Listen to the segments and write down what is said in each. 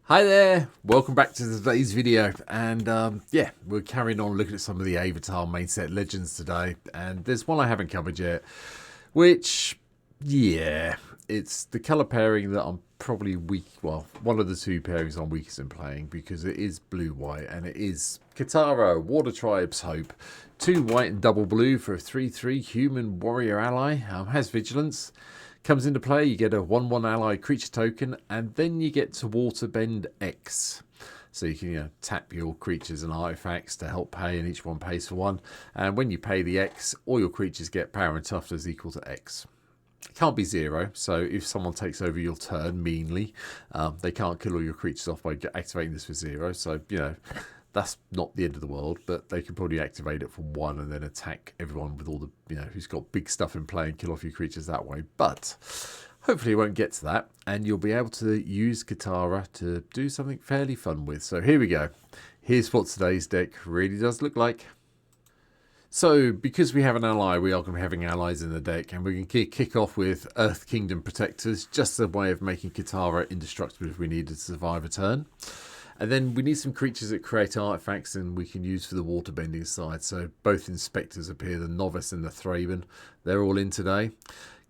Hi there, welcome back to today's video, and yeah, we're carrying on looking at some of the Avatar main set legends today, and there's one I haven't covered yet, which, yeah, it's the colour pairing that I'm probably weak, well, one of the two pairings I'm weakest in playing, because it is blue-white, and it is Katara, Water Tribe's Hope, 2 white and double blue for a 3/3 human warrior ally, has vigilance. Comes into play, you get a 1/1 ally creature token, and then you get to waterbend X. So you can tap your creatures and artifacts to help pay, and each one pays for 1. And when you pay the X, all your creatures get power and toughness equal to X. It can't be 0, so if someone takes over your turn meanly, they can't kill all your creatures off by activating this for 0. So, that's not the end of the world, but they can probably activate it for 1 and then attack everyone with all the, who's got big stuff in play and kill off your creatures that way. But hopefully it won't get to that, and you'll be able to use Katara to do something fairly fun with. So here we go. Here's what today's deck really does look like. So, because we have an ally, we are going to be having allies in the deck, and we're going to kick off with Earth Kingdom Protectors, just a way of making Katara indestructible if we need to survive a turn. And then we need some creatures that create artifacts and we can use for the waterbending side. So both inspectors appear, the Novice and the Thraben. They're all in today.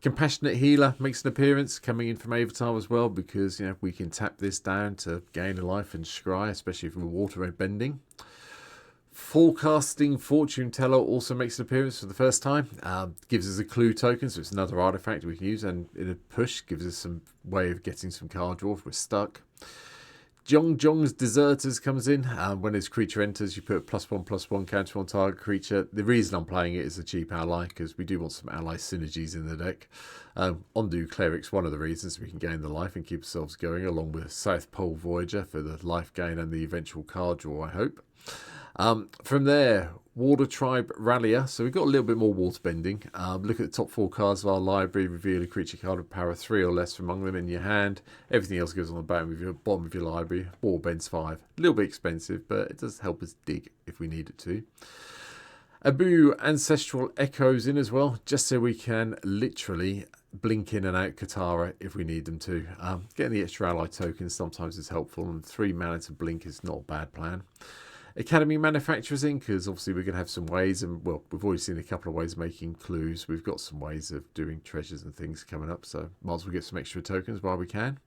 Compassionate Healer makes an appearance, coming in from Avatar as well, because we can tap this down to gain a life and scry, especially from water bending. Forecasting Fortune Teller also makes an appearance for the first time. Gives us a clue token, so it's another artifact we can use, and in a push gives us some way of getting some card draw if we're stuck. Jong's Deserters comes in. When his creature enters, you put +1/+1 counter on target creature. The reason I'm playing it is a cheap ally, because we do want some ally synergies in the deck. Ondu Cleric's one of the reasons we can gain the life and keep ourselves going, along with South Pole Voyager for the life gain and the eventual card draw, I hope. From there, Water Tribe Rallier. So we've got a little bit more water bending. Look at the top 4 cards of our library. Reveal a creature card with power 3 or less from among them in your hand. Everything else goes on the bottom of your library. Water bends 5. A little bit expensive, but it does help us dig if we need it to. Abu Ancestral Echoes in as well, just so we can literally blink in and out Katara if we need them to. Getting the extra ally tokens sometimes is helpful, and 3 mana to blink is not a bad plan. Academy Manufacturers in, because obviously we're going to have some ways, and well, we've already seen a couple of ways of making clues. We've got some ways of doing treasures and things coming up, so might as well get some extra tokens while we can.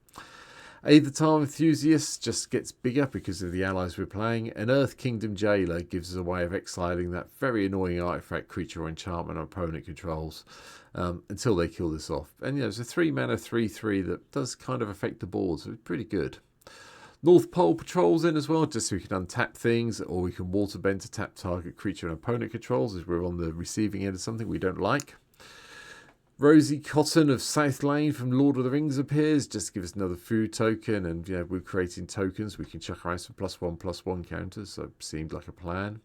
Avatar Enthusiast just gets bigger because of the allies we're playing, and Earth Kingdom Jailer gives us a way of exiling that very annoying artifact, creature, or enchantment our opponent controls until they kill this off. And it's a 3 mana 3/3 that does kind of affect the board, so it's pretty good. North Pole Patrols in as well, just so we can untap things, or we can waterbend to tap target creature and opponent controls if we're on the receiving end of something we don't like. Rosie Cotton of South Lane from Lord of the Rings appears, just to give us another food token, and we're creating tokens. We can chuck around some +1/+1 counters, so it seemed like a plan.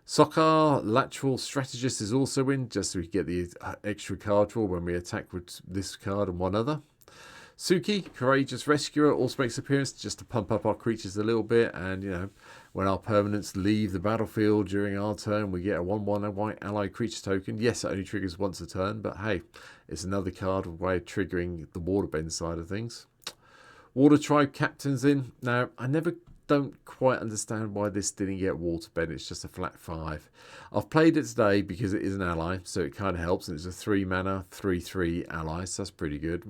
Sokar Lateral Strategist is also in, just so we can get the extra card draw when we attack with this card and one other. Suki, Courageous Rescuer, also makes an appearance just to pump up our creatures a little bit, and when our permanents leave the battlefield during our turn, we get a 1/1 white ally creature token. Yes, it only triggers once a turn, but hey, it's another card way of triggering the waterbend side of things. Water Tribe Captain's in. Now, I don't quite understand why this didn't get waterbend. It's just a flat 5. I've played it today because it is an ally, so it kind of helps, and it's a 3 mana 3/3 ally, so that's pretty good.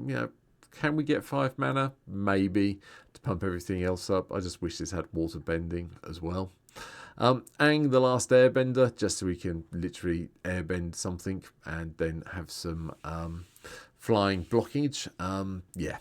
Can we get 5 mana? Maybe, to pump everything else up. I just wish this had water bending as well. Aang the Last Airbender, just so we can literally airbend something and then have some flying blockage. Yeah.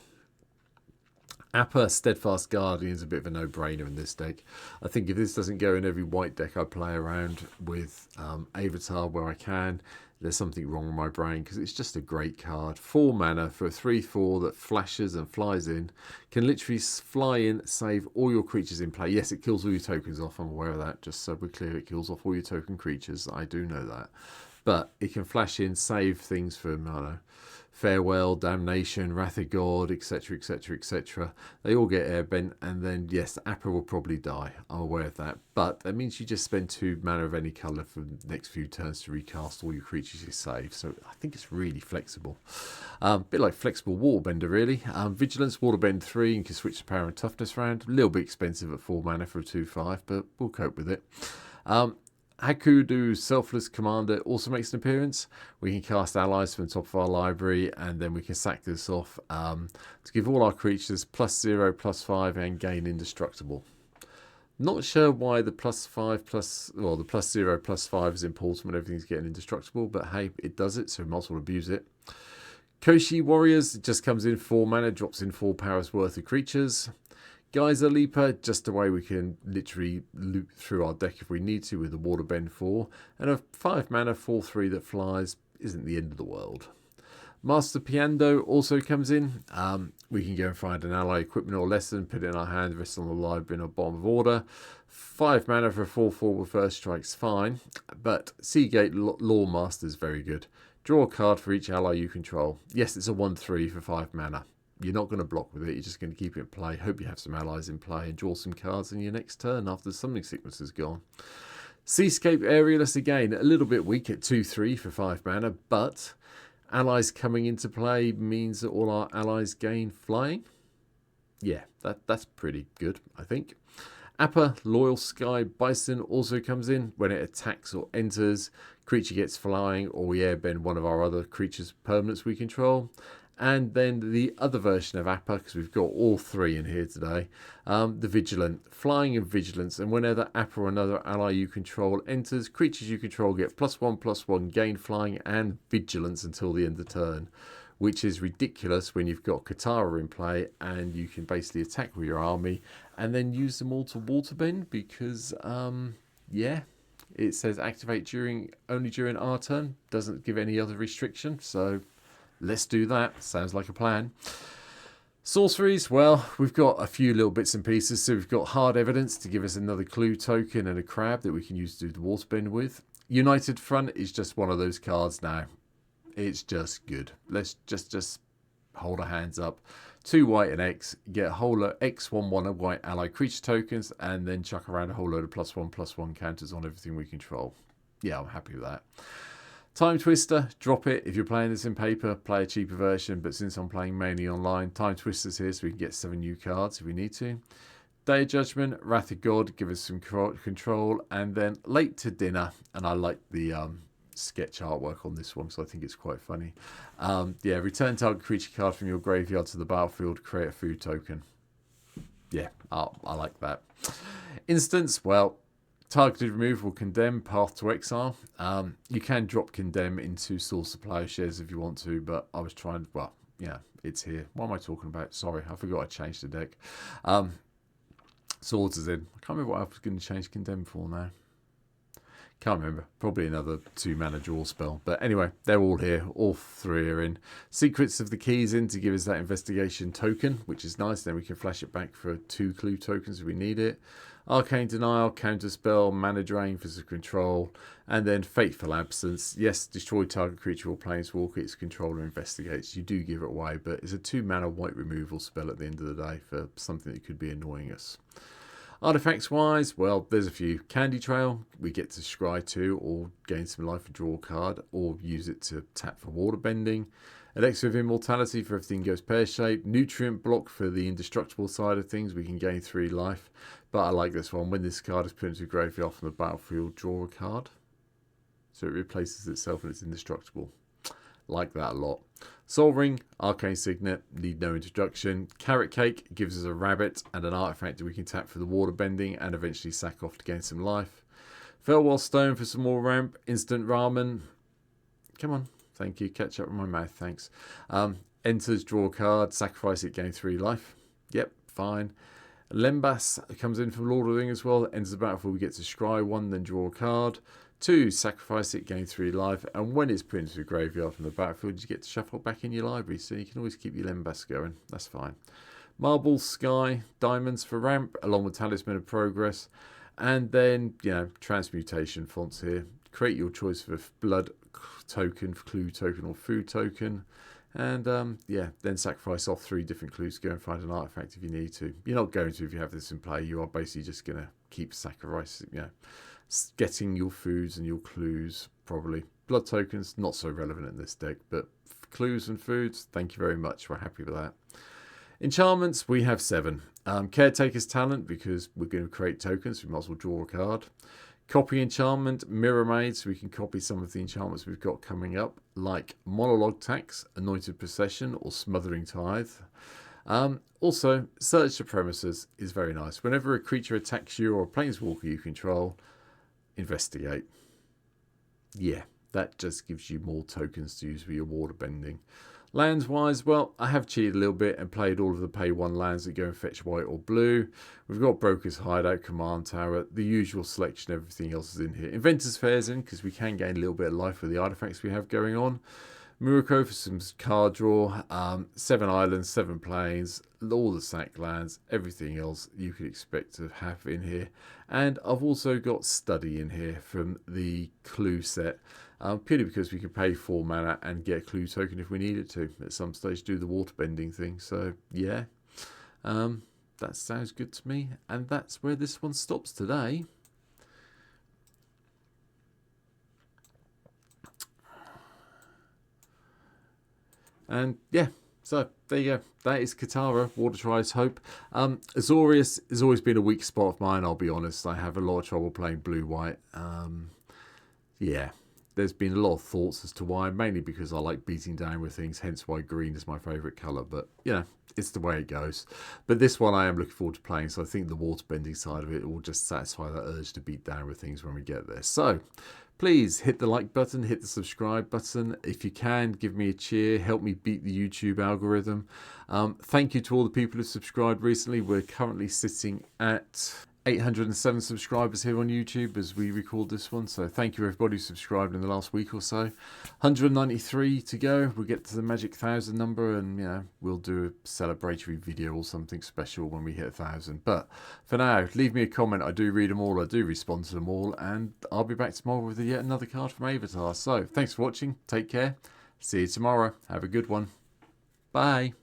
Appa Steadfast Guardian is a bit of a no-brainer in this deck. I think if this doesn't go in every white deck I play around with Avatar where I can, there's something wrong with my brain, because it's just a great card. 4 mana for a 3/4 that flashes and flies in. Can literally fly in, save all your creatures in play. Yes, it kills all your tokens off, I'm aware of that. Just so we're clear, it kills off all your token creatures. I do know that. But it can flash in, save things from, Farewell, Damnation, Wrath of God, etc, etc, etc. They all get airbent, and then yes, Appa will probably die. I'm aware of that, but that means you just spend 2 mana of any colour for the next few turns to recast all your creatures you save. So I think it's really flexible. A bit like flexible Waterbender, really. Vigilance, Waterbend 3, you can switch the power and toughness around. A little bit expensive at 4 mana for a 2/5, but we'll cope with it. Hakudu Selfless Commander also makes an appearance. We can cast allies from the top of our library, and then we can sack this off to give all our creatures +0, +5, and gain indestructible. Not sure why the +5 well, the +0, +5 is important when everything's getting indestructible, but hey, it does it, so we might as well abuse it. Koshi Warriors just comes in 4 mana, drops in 4 powers worth of creatures. Geyser Leaper, just a way we can literally loop through our deck if we need to with the Waterbend 4. And a 5 mana 4/3 that flies isn't the end of the world. Master Piando also comes in. We can go and find an ally equipment or lesson, put it in our hand, rest on the library in our bottom of order. 5 mana for a 4/4 with first strike's fine, but Seagate Law Master is very good. Draw a card for each ally you control. Yes, it's a 1/3 for 5 mana. You're not going to block with it, you're just going to keep it in play. Hope you have some allies in play and draw some cards in your next turn after the Summoning Sickness is gone. Seascape Aerialist again, a little bit weak at 2/3 for 5 mana, but allies coming into play means that all our allies gain flying. Yeah, that's pretty good, I think. Appa, Loyal Sky Bison also comes in. When it attacks or enters, creature gets flying, or we airbend one of our other creatures' permanents we control. And then the other version of Appa, because we've got all 3 in here today, the Vigilant. Flying and Vigilance, and whenever Appa or another ally you control enters, creatures you control get +1/+1, gain Flying and Vigilance until the end of turn, which is ridiculous when you've got Katara in play and you can basically attack with your army and then use them all to Waterbend because, yeah, it says activate only during our turn, doesn't give any other restriction, so let's do that. Sounds like a plan. Sorceries, well, we've got a few little bits and pieces. So we've got Hard Evidence to give us another clue token and a crab that we can use to do the Waterbend with. United Front is just one of those cards now. It's just good. Let's just hold our hands up. 2 white and X, get a whole lot X/1/1 of white ally creature tokens, and then chuck around a whole load of +1/+1 counters on everything we control. Yeah, I'm happy with that. Time Twister, drop it. If you're playing this in paper, play a cheaper version, but since I'm playing mainly online, Time Twister's here so we can get 7 new cards if we need to. Day of Judgment, Wrath of God, give us some control, and then Late to Dinner, and I like the sketch artwork on this one, so I think it's quite funny. Yeah, return target creature card from your graveyard to the battlefield, create a food token. Yeah, I like that. Instance, well, targeted removal, Condemn, Path to Exile. You can drop Condemn into Source of Plowshares if you want to, but I was trying, well, yeah, it's here. What am I talking about? Sorry, I forgot I changed the deck. Swords is in. I can't remember what I was going to change Condemn for now. Can't remember. Probably another 2 mana draw spell. But anyway, they're all here. All 3 are in. Secrets of the Keys in to give us that investigation token, which is nice. Then we can flash it back for 2 clue tokens if we need it. Arcane Denial, Counterspell, Mana Drain for some control, and then Fateful Absence. Yes, destroy target creature or planeswalker its controller investigates. You do give it away, but it's a 2 mana white removal spell at the end of the day for something that could be annoying us. Artifacts wise, well, there's a few. Candy Trail, we get to scry 2 or gain some life and draw a card, or use it to tap for Waterbending. Elixir of Immortality for everything goes pear-shaped. Nutrient Block for the indestructible side of things, we can gain 3 life. But I like this one. When this card is put into a graveyard from the battlefield, draw a card. So it replaces itself and it's indestructible. Like that a lot. Soul Ring, Arcane Signet, need no introduction. Carrot Cake gives us a rabbit and an artifact that we can tap for the Waterbending and eventually sack off to gain some life. Farewell Stone for some more ramp. Instant Ramen. Come on. Thank you. Catch up with my mouth. Thanks. Enters, draw a card, sacrifice it, gain 3 life. Yep, fine. Lembas comes in from Lord of the Ring as well. Enters the battlefield, we get to scry 1, then draw a card. 2, sacrifice it, gain 3 life. And when it's put into the graveyard from the battlefield, you get to shuffle back in your library. So you can always keep your Lembas going. That's fine. Marble, Sky, Diamonds for ramp, along with Talisman of Progress. And then, you know, Transmutation fonts here. Create your choice of blood token, clue token, or food token. And yeah, then sacrifice off 3 different clues to go and find an artifact if you need to. You're not going to if you have this in play. You are basically just going to keep sacrificing, getting your foods and your clues probably. Blood tokens, not so relevant in this deck, but clues and foods, thank you very much. We're happy with that. Enchantments, we have 7. Caretaker's Talent, because we're going to create tokens, we might as well draw a card. Copy enchantment, Mirror Maid, so we can copy some of the enchantments we've got coming up, like Monologue Tax, Anointed Procession, or Smothering Tithe. Also, Search the Premises is very nice. Whenever a creature attacks you or a planeswalker you control, investigate. Yeah, that just gives you more tokens to use for your waterbending. Lands-wise, well, I have cheated a little bit and played all of the pay 1 lands that go and fetch white or blue. We've got Broker's Hideout, Command Tower, the usual selection, everything else is in here. Inventor's Fair's in, because we can gain a little bit of life with the artifacts we have going on. Murako for some card draw, 7 islands, 7 plains, all the sack lands, everything else you could expect to have in here. And I've also got Study in here from the clue set, purely because we can pay 4 mana and get a clue token if we needed to at some stage, do the waterbending thing. So yeah, that sounds good to me, and that's where this one stops today. And yeah, so there you go. That is Katara, Water Tries Hope. Azouris has always been a weak spot of mine, I'll be honest. I have a lot of trouble playing blue-white. Yeah, there's been a lot of thoughts as to why, mainly because I like beating down with things, hence why green is my favourite colour. But, it's the way it goes. But this one I am looking forward to playing, so I think the waterbending side of it will just satisfy that urge to beat down with things when we get there. So, please hit the like button, hit the subscribe button. If you can, give me a cheer. Help me beat the YouTube algorithm. Thank you to all the people who subscribed recently. We're currently sitting at 807 subscribers here on YouTube as we record this one. So thank you everybody who subscribed in the last week or so. 193 to go. We'll get to the magic 1,000 number, and we'll do a celebratory video or something special when we hit 1,000. But for now, leave me a comment. I do read them all. I do respond to them all. And I'll be back tomorrow with yet another card from Avatar. So thanks for watching. Take care. See you tomorrow. Have a good one. Bye.